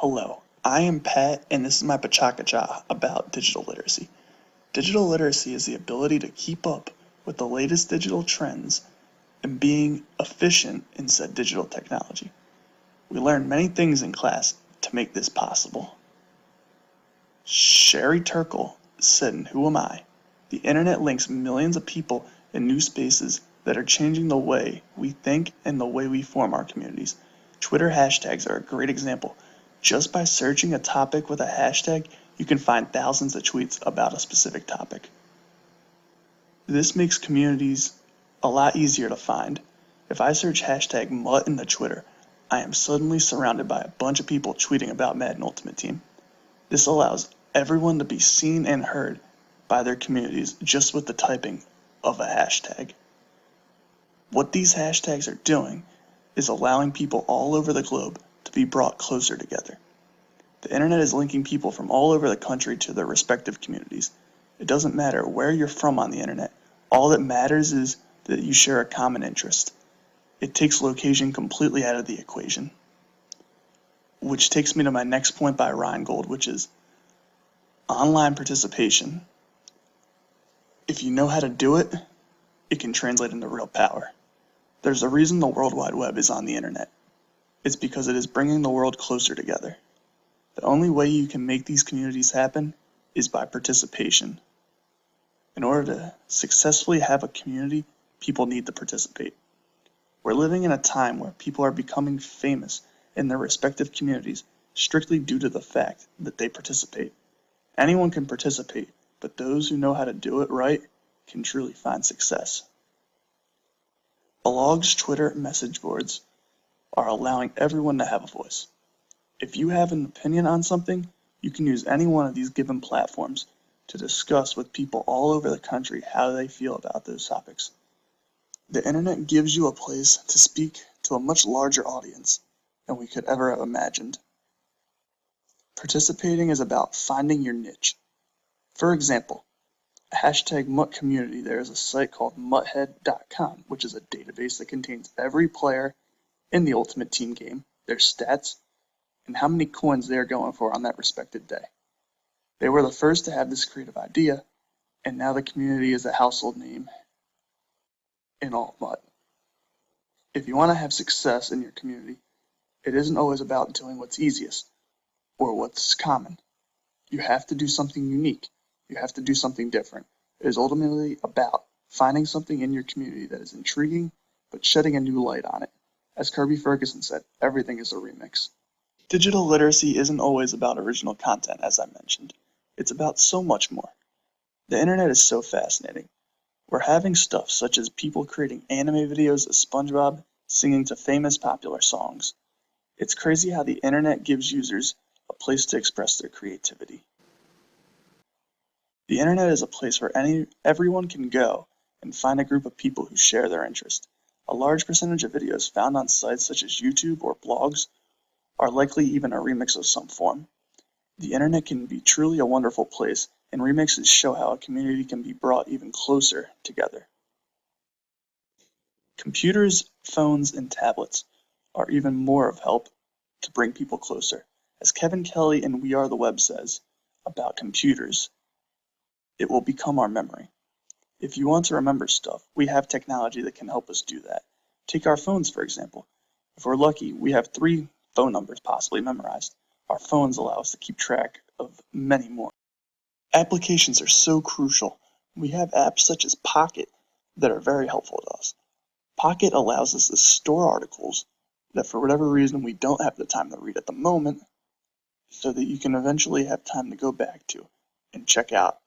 Hello, I am Pat, and this is my Pachakacha about digital literacy. Digital literacy is the ability to keep up with the latest digital trends and being efficient in said digital technology. We learned many things in class to make this possible. Sherry Turkle said in Who Am I? The internet links millions of people in new spaces that are changing the way we think and the way we form our communities. Twitter hashtags are a great example. Just by searching a topic with a hashtag, you can find thousands of tweets about a specific topic. This makes communities a lot easier to find. If I search hashtag MUT into Twitter, I am suddenly surrounded by a bunch of people tweeting about Madden Ultimate Team. This allows everyone to be seen and heard by their communities just with the typing of a hashtag. What these hashtags are doing is allowing people all over the globe to be brought closer together. The internet is linking people from all over the country to their respective communities. It doesn't matter where you're from on the internet. All that matters is that you share a common interest. It takes location completely out of the equation. Which takes me to my next point by Reingold, which is online participation. If you know how to do it, it can translate into real power. There's a reason the World Wide Web is on the internet. It's because it is bringing the world closer together. The only way you can make these communities happen is by participation. In order to successfully have a community, people need to participate. We're living in a time where people are becoming famous in their respective communities strictly due to the fact that they participate. Anyone can participate, but those who know how to do it right can truly find success. Blogs, Twitter, message boards are allowing everyone to have a voice. If you have an opinion on something, you can use any one of these given platforms to discuss with people all over the country how they feel about those topics. The internet gives you a place to speak to a much larger audience than we could ever have imagined. Participating is about finding your niche. For example, hashtag MUT community, there is a site called muthead.com, which is a database that contains every player in the Ultimate Team game, their stats, and how many coins they are going for on that respective day. They were the first to have this creative idea, and now the community is a household name in all of MUT. If you want to have success in your community, it isn't always about doing what's easiest or what's common. You have to do something unique. You have to do something different. It is ultimately about finding something in your community that is intriguing, but shedding a new light on it. As Kirby Ferguson said, everything is a remix. Digital literacy isn't always about original content, as I mentioned. It's about so much more. The internet is so fascinating. We're having stuff such as people creating anime videos of SpongeBob singing to famous popular songs. It's crazy how the internet gives users a place to express their creativity. The internet is a place where everyone can go and find a group of people who share their interest. A large percentage of videos found on sites such as YouTube or blogs are likely even a remix of some form. The internet can be truly a wonderful place, and remixes show how a community can be brought even closer together. Computers, phones, and tablets are even more of help to bring people closer. As Kevin Kelly in We Are the Web says about computers, it will become our memory. If you want to remember stuff, we have technology that can help us do that. Take our phones, for example. If we're lucky, we have 3 phone numbers possibly memorized. Our phones allow us to keep track of many more. Applications are so crucial. We have apps such as Pocket that are very helpful to us. Pocket allows us to store articles that for whatever reason we don't have the time to read at the moment, so that you can eventually have time to go back to and check out.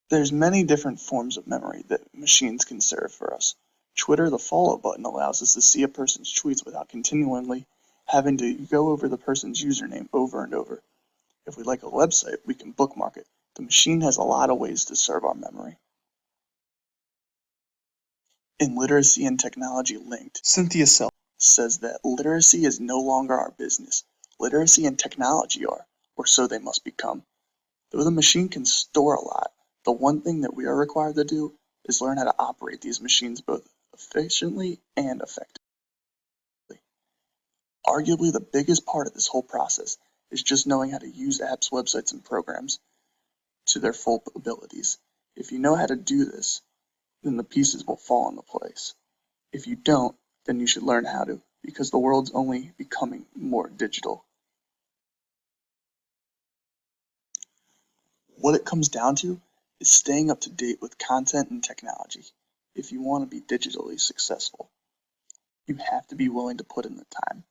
There's many different forms of memory that machines can serve for us. Twitter, the follow button, allows us to see a person's tweets without continually having to go over the person's username over and over. If we like a website, we can bookmark it. The machine has a lot of ways to serve our memory. In Literacy and Technology Linked, Cynthia Sell says that literacy is no longer our business. Literacy and technology are, or so they must become. Though the machine can store a lot, the one thing that we are required to do is learn how to operate these machines both efficiently and effectively. Arguably the biggest part of this whole process is just knowing how to use apps, websites, and programs to their full abilities. If you know how to do this, then the pieces will fall into place. If you don't, then you should learn how to, because the world's only becoming more digital. What it comes down to is staying up to date with content and technology. If you want to be digitally successful, you have to be willing to put in the time.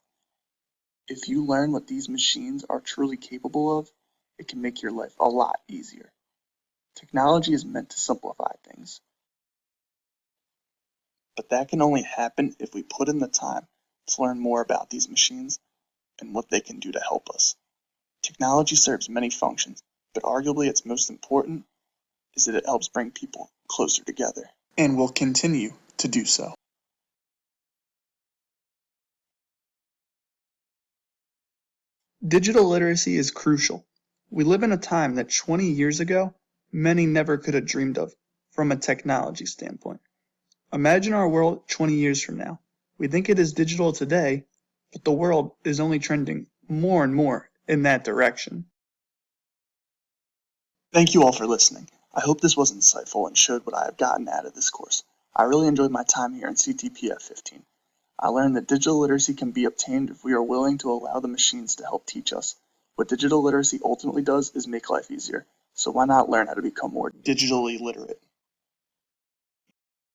If you learn what these machines are truly capable of, it can make your life a lot easier. Technology is meant to simplify things, but that can only happen if we put in the time to learn more about these machines and what they can do to help us. Technology serves many functions, but arguably its most important is that it helps bring people closer together, and will continue to do so. Digital literacy is crucial. We live in a time that 20 years ago, many never could have dreamed of from a technology standpoint. Imagine our world 20 years from now. We think it is digital today, but the world is only trending more and more in that direction. Thank you all for listening. I hope this was insightful and showed what I have gotten out of this course. I really enjoyed my time here in CTPF15. I learned that digital literacy can be obtained if we are willing to allow the machines to help teach us. What digital literacy ultimately does is make life easier, so why not learn how to become more digitally literate?